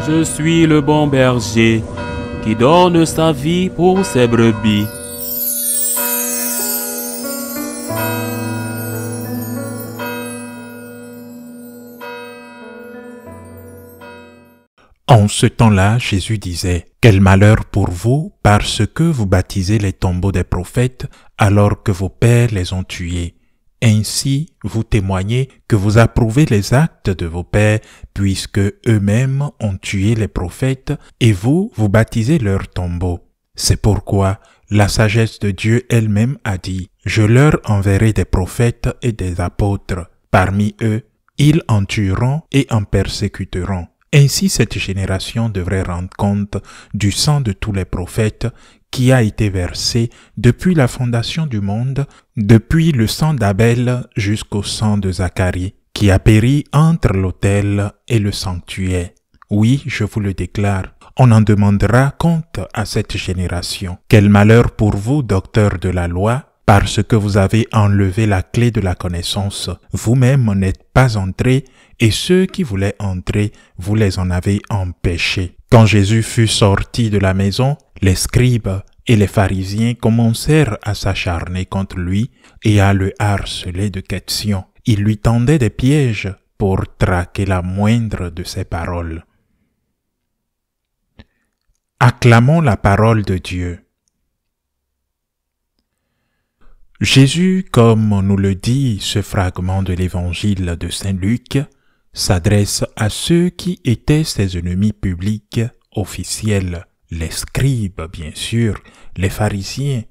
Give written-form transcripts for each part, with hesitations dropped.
Je suis le bon berger qui donne sa vie pour ses brebis. En ce temps-là, Jésus disait, « Quel malheur pour vous, parce que vous baptisez les tombeaux des prophètes, alors que vos pères les ont tués. Ainsi, vous témoignez que vous approuvez les actes de vos pères, puisque eux-mêmes ont tué les prophètes, et vous, vous baptisez leurs tombeaux. C'est pourquoi la sagesse de Dieu elle-même a dit, « Je leur enverrai des prophètes et des apôtres. Parmi eux, ils en tueront et en persécuteront. » Ainsi cette génération devrait rendre compte du sang de tous les prophètes qui a été versé depuis la fondation du monde, depuis le sang d'Abel jusqu'au sang de Zacharie, qui a péri entre l'autel et le sanctuaire. Oui, je vous le déclare, on en demandera compte à cette génération. Quel malheur pour vous, docteurs de la loi, parce que vous avez enlevé la clé de la connaissance. Vous-même n'êtes pas entrés, et ceux qui voulaient entrer, vous les en avez empêchés. Quand Jésus fut sorti de la maison, les scribes et les pharisiens commencèrent à s'acharner contre lui et à le harceler de questions. Ils lui tendaient des pièges pour traquer la moindre de ses paroles. Acclamons la parole de Dieu. Jésus, comme nous le dit ce fragment de l'évangile de Saint Luc, s'adresse à ceux qui étaient ses ennemis publics, officiels, les scribes bien sûr, les pharisiens,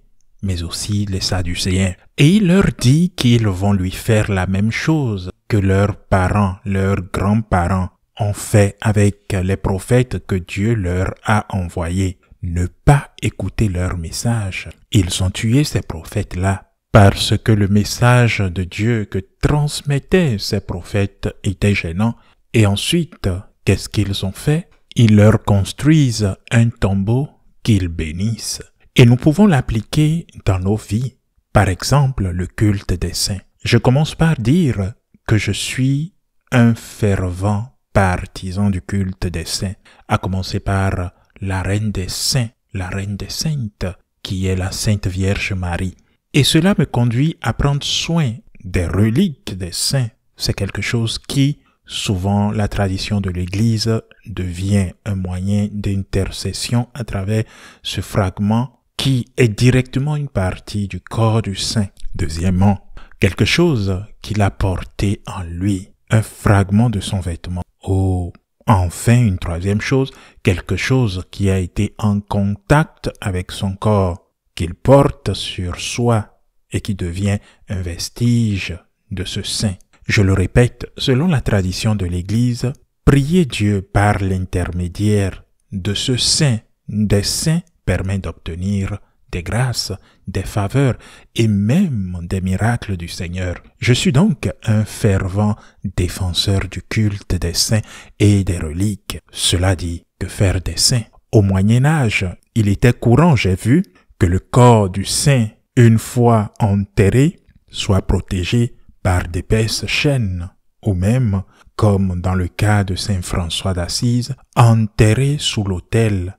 mais aussi les sadducéens. Et il leur dit qu'ils vont lui faire la même chose que leurs parents, leurs grands-parents ont fait avec les prophètes que Dieu leur a envoyés. Ne pas écouter leur message. Ils ont tué ces prophètes-là. Parce que le message de Dieu que transmettaient ces prophètes était gênant. Et ensuite, qu'est-ce qu'ils ont fait? Ils leur construisent un tombeau qu'ils bénissent. Et nous pouvons l'appliquer dans nos vies. Par exemple, le culte des saints. Je commence par dire que je suis un fervent partisan du culte des saints, à commencer par la reine des saints, la reine des saintes, qui est la Sainte Vierge Marie. Et cela me conduit à prendre soin des reliques des saints. C'est quelque chose qui, souvent, la tradition de l'Église devient un moyen d'intercession à travers ce fragment qui est directement une partie du corps du saint. Deuxièmement, quelque chose qu'il a porté en lui, un fragment de son vêtement. Oh, enfin, une troisième chose, quelque chose qui a été en contact avec son corps, qu'il porte sur soi et qui devient un vestige de ce saint. Je le répète, selon la tradition de l'Église, prier Dieu par l'intermédiaire de ce saint, des saints, permet d'obtenir des grâces, des faveurs et même des miracles du Seigneur. Je suis donc un fervent défenseur du culte des saints et des reliques. Cela dit, que faire des saints? Au Moyen-Âge, il était courant, j'ai vu, que le corps du saint, une fois enterré, soit protégé par d'épaisses chaînes, ou même, comme dans le cas de saint François d'Assise, enterré sous l'autel,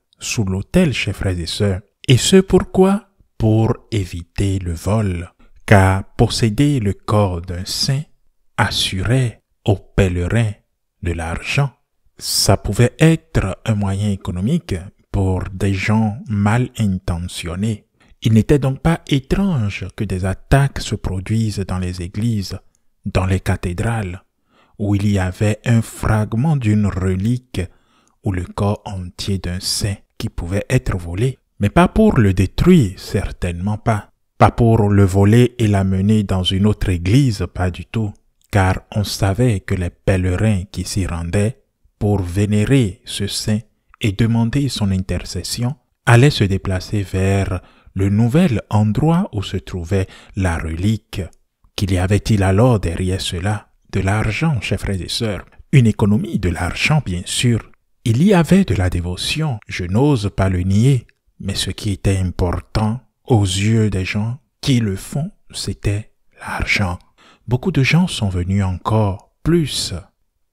chers frères et sœurs. Et ce pourquoi? Pour éviter le vol, car posséder le corps d'un saint assurait aux pèlerins de l'argent. Ça pouvait être un moyen économique pour des gens mal intentionnés. Il n'était donc pas étrange que des attaques se produisent dans les églises, dans les cathédrales, où il y avait un fragment d'une relique ou le corps entier d'un saint qui pouvait être volé. Mais pas pour le détruire, certainement pas. Pas pour le voler et l'amener dans une autre église, pas du tout. Car on savait que les pèlerins qui s'y rendaient pour vénérer ce saint et demander son intercession, allait se déplacer vers le nouvel endroit où se trouvait la relique. Qu'il y avait-il alors derrière cela? De l'argent, chers frères et sœurs. Une économie de l'argent, bien sûr. Il y avait de la dévotion, je n'ose pas le nier, mais ce qui était important aux yeux des gens qui le font, c'était l'argent. Beaucoup de gens sont venus encore plus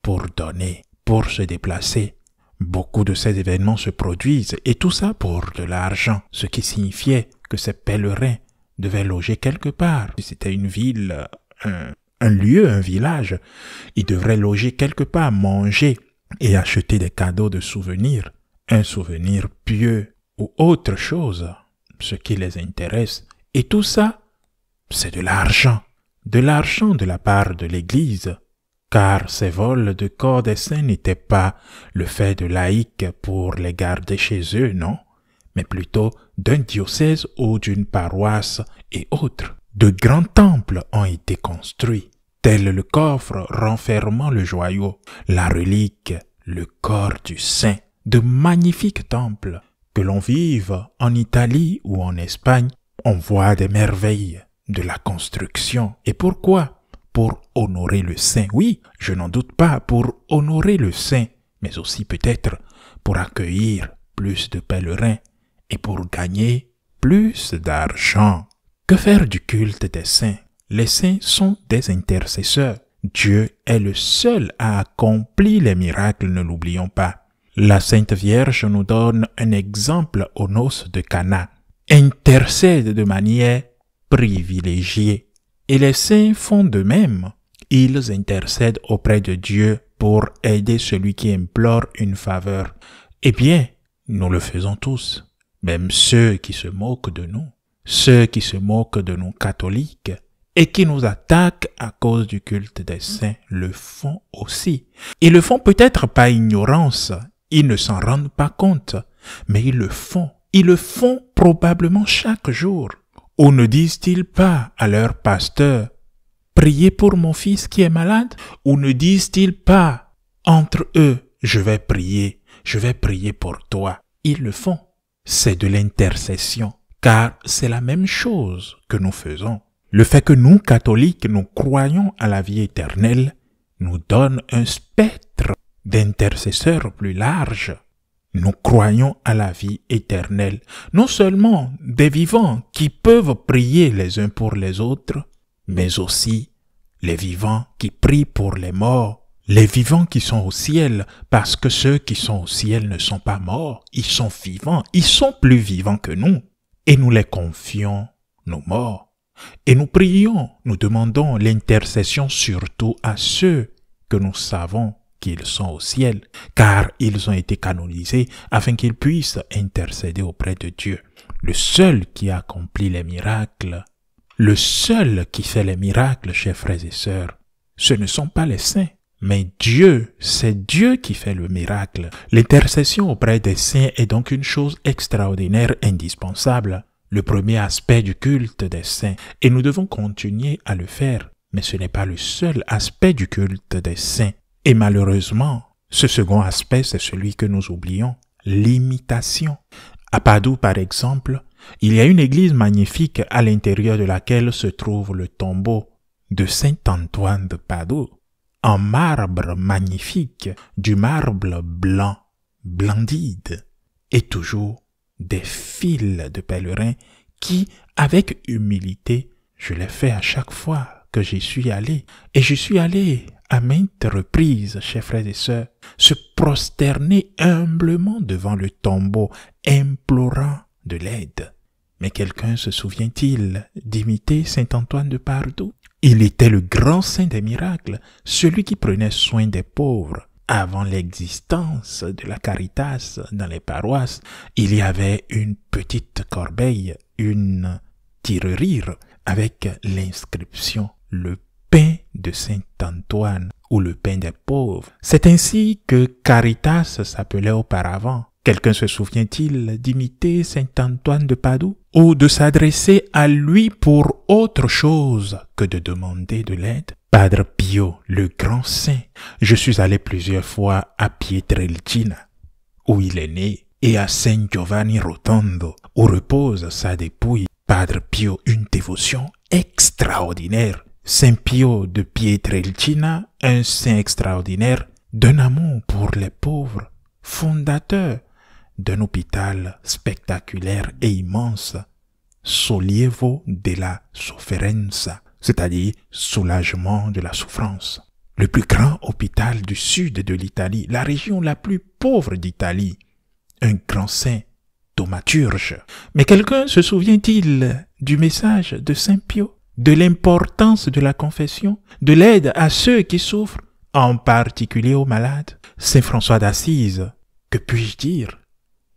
pour donner, pour se déplacer. Beaucoup de ces événements se produisent, et tout ça pour de l'argent, ce qui signifiait que ces pèlerins devaient loger quelque part. Si c'était une ville, un lieu, un village, ils devraient loger quelque part, manger et acheter des cadeaux de souvenirs, un souvenir pieux ou autre chose, ce qui les intéresse. Et tout ça, c'est de l'argent de la part de l'Église, car ces vols de corps des saints n'étaient pas le fait de laïcs pour les garder chez eux, non, mais plutôt d'un diocèse ou d'une paroisse et autres. De grands temples ont été construits, tel le coffre renfermant le joyau, la relique, le corps du saint. De magnifiques temples, que l'on vive en Italie ou en Espagne, on voit des merveilles de la construction. Et pourquoi? Pour honorer le saint, oui, je n'en doute pas, pour honorer le saint, mais aussi peut-être pour accueillir plus de pèlerins et pour gagner plus d'argent. Que faire du culte des saints? Les saints sont des intercesseurs. Dieu est le seul à accomplir les miracles, ne l'oublions pas. La Sainte Vierge nous donne un exemple aux noces de Cana. Intercède de manière privilégiée. Et les saints font de même. Ils intercèdent auprès de Dieu pour aider celui qui implore une faveur. Eh bien, nous le faisons tous. Même ceux qui se moquent de nous, ceux qui se moquent de nous catholiques et qui nous attaquent à cause du culte des saints le font aussi. Ils le font peut-être par ignorance, ils ne s'en rendent pas compte, mais ils le font. Ils le font probablement chaque jour. Ou ne disent-ils pas à leur pasteur, « Priez pour mon fils qui est malade » ou ne disent-ils pas entre eux, « Je vais prier pour toi ». Ils le font. C'est de l'intercession, car c'est la même chose que nous faisons. Le fait que nous, catholiques, nous croyons à la vie éternelle, nous donne un spectre d'intercesseurs plus large. Nous croyons à la vie éternelle, non seulement des vivants qui peuvent prier les uns pour les autres, mais aussi les vivants qui prient pour les morts, les vivants qui sont au ciel, parce que ceux qui sont au ciel ne sont pas morts, ils sont vivants, ils sont plus vivants que nous, et nous les confions nos morts. Et nous prions, nous demandons l'intercession surtout à ceux que nous savons qu'ils sont au ciel, car ils ont été canonisés afin qu'ils puissent intercéder auprès de Dieu. Le seul qui accomplit les miracles, le seul qui fait les miracles, chers frères et sœurs, ce ne sont pas les saints, mais Dieu, c'est Dieu qui fait le miracle. L'intercession auprès des saints est donc une chose extraordinaire, indispensable, le premier aspect du culte des saints, et nous devons continuer à le faire. Mais ce n'est pas le seul aspect du culte des saints. Et malheureusement, ce second aspect, c'est celui que nous oublions, l'imitation. À Padoue, par exemple, il y a une église magnifique à l'intérieur de laquelle se trouve le tombeau de Saint Antoine de Padoue, en marbre magnifique, du marbre blanc, blandide, et toujours des files de pèlerins qui, avec humilité, je l'ai fait à chaque fois que j'y suis allé, et je suis allé à maintes reprises, chers frères et sœurs, se prosterner humblement devant le tombeau, implorant de l'aide. Mais quelqu'un se souvient-il d'imiter Saint Antoine de Padoue? Il était le grand saint des miracles, celui qui prenait soin des pauvres. Avant l'existence de la Caritas dans les paroisses, il y avait une petite corbeille, une tirelire avec l'inscription « Le pain de Saint Antoine » ou « Le pain des pauvres ». C'est ainsi que Caritas s'appelait auparavant. Quelqu'un se souvient-il d'imiter Saint Antoine de Padoue ou de s'adresser à lui pour autre chose que de demander de l'aide? Padre Pio, le grand saint, je suis allé plusieurs fois à Pietrelcina, où il est né, et à Saint Giovanni Rotondo, où repose sa dépouille. Padre Pio, une dévotion extraordinaire. Saint Pio de Pietrelcina, un saint extraordinaire, d'un amour pour les pauvres, fondateur d'un hôpital spectaculaire et immense, Sollievo della Sofferenza, c'est-à-dire soulagement de la souffrance. le plus grand hôpital du sud de l'Italie, la région la plus pauvre d'Italie, un grand saint thaumaturge. Mais quelqu'un se souvient-il du message de Saint Pio, de l'importance de la confession, de l'aide à ceux qui souffrent, en particulier aux malades? Saint François d'Assise, que puis-je dire?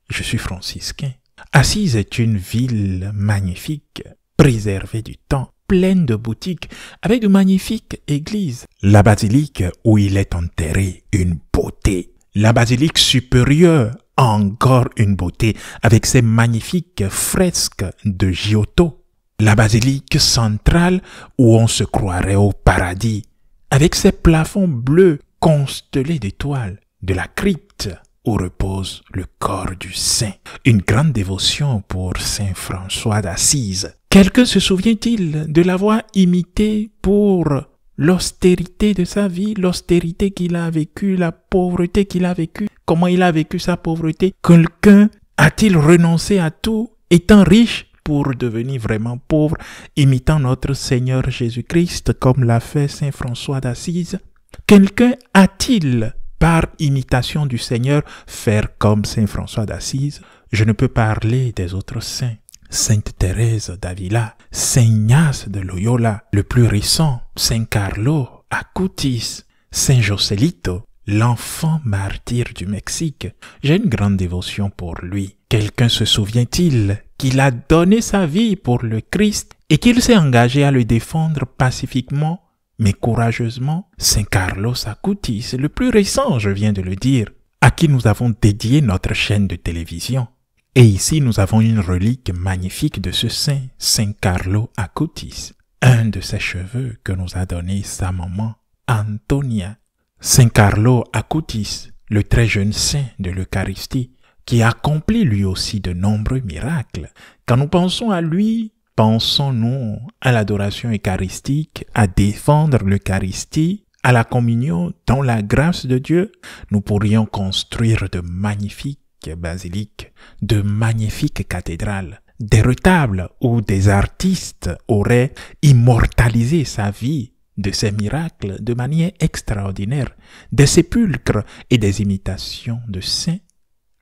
Je suis franciscain. Assise est une ville magnifique, préservée du temps, pleine de boutiques, avec de magnifiques églises. La basilique où il est enterré, une beauté. La basilique supérieure, encore une beauté, avec ses magnifiques fresques de Giotto. La basilique centrale où on se croirait au paradis, avec ses plafonds bleus constellés d'étoiles. De la crypte où repose le corps du saint. Une grande dévotion pour Saint François d'Assise. Quelqu'un se souvient-il de l'avoir imité pour l'austérité de sa vie, l'austérité qu'il a vécue, la pauvreté qu'il a vécue, comment il a vécu sa pauvreté? Quelqu'un a-t-il renoncé à tout, étant riche, pour devenir vraiment pauvre, imitant notre Seigneur Jésus-Christ comme l'a fait Saint François d'Assise? Quelqu'un a-t-il, par imitation du Seigneur, faire comme Saint François d'Assise? Je ne peux parler des autres saints. Sainte Thérèse d'Avila, Saint Ignace de Loyola, le plus récent, Saint Carlo Acutis, Saint Joselito, l'enfant martyr du Mexique. J'ai une grande dévotion pour lui. Quelqu'un se souvient-il qu'il a donné sa vie pour le Christ et qu'il s'est engagé à le défendre pacifiquement mais courageusement? Saint Carlos Acutis, le plus récent, je viens de le dire, à qui nous avons dédié notre chaîne de télévision. Et ici, nous avons une relique magnifique de ce saint, Saint Carlo Acutis, un de ses cheveux que nous a donné sa maman, Antonia. Saint Carlo Acutis, le très jeune saint de l'Eucharistie, qui accomplit lui aussi de nombreux miracles. Quand nous pensons à lui, pensons-nous à l'adoration eucharistique, à défendre l'Eucharistie, à la communion dans la grâce de Dieu? Nous pourrions construire de magnifiques basiliques, de magnifiques cathédrales, des retables où des artistes auraient immortalisé sa vie de ces miracles de manière extraordinaire. Des sépulcres et des imitations de saints.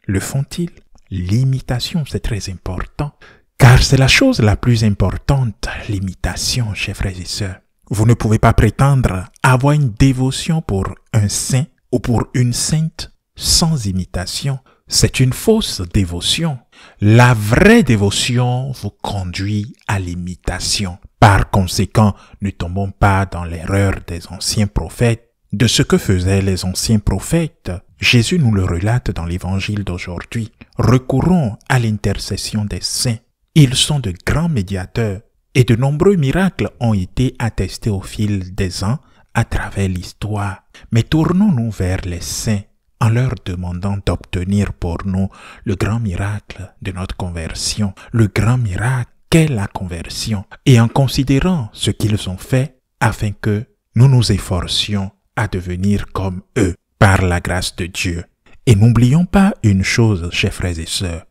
Le font-ils? L'imitation, c'est très important, car c'est la chose la plus importante, l'imitation, chers frères et sœurs. Vous ne pouvez pas prétendre avoir une dévotion pour un saint ou pour une sainte sans imitation. C'est une fausse dévotion. La vraie dévotion vous conduit à l'imitation. Par conséquent, ne tombons pas dans l'erreur des anciens prophètes. De ce que faisaient les anciens prophètes, Jésus nous le relate dans l'évangile d'aujourd'hui. Recourons à l'intercession des saints. Ils sont de grands médiateurs et de nombreux miracles ont été attestés au fil des ans à travers l'histoire. Mais tournons-nous vers les saints en leur demandant d'obtenir pour nous le grand miracle de notre conversion, le grand miracle qu'est la conversion, et en considérant ce qu'ils ont fait afin que nous nous efforcions à devenir comme eux par la grâce de Dieu. Et n'oublions pas une chose, chers frères et sœurs,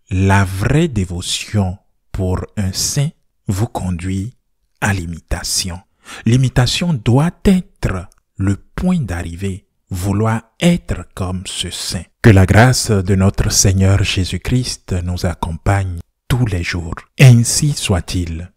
la vraie dévotion pour un saint vous conduit à l'imitation. L'imitation doit être le point d'arrivée, vouloir être comme ce saint. Que la grâce de notre Seigneur Jésus-Christ nous accompagne tous les jours. Ainsi soit-il.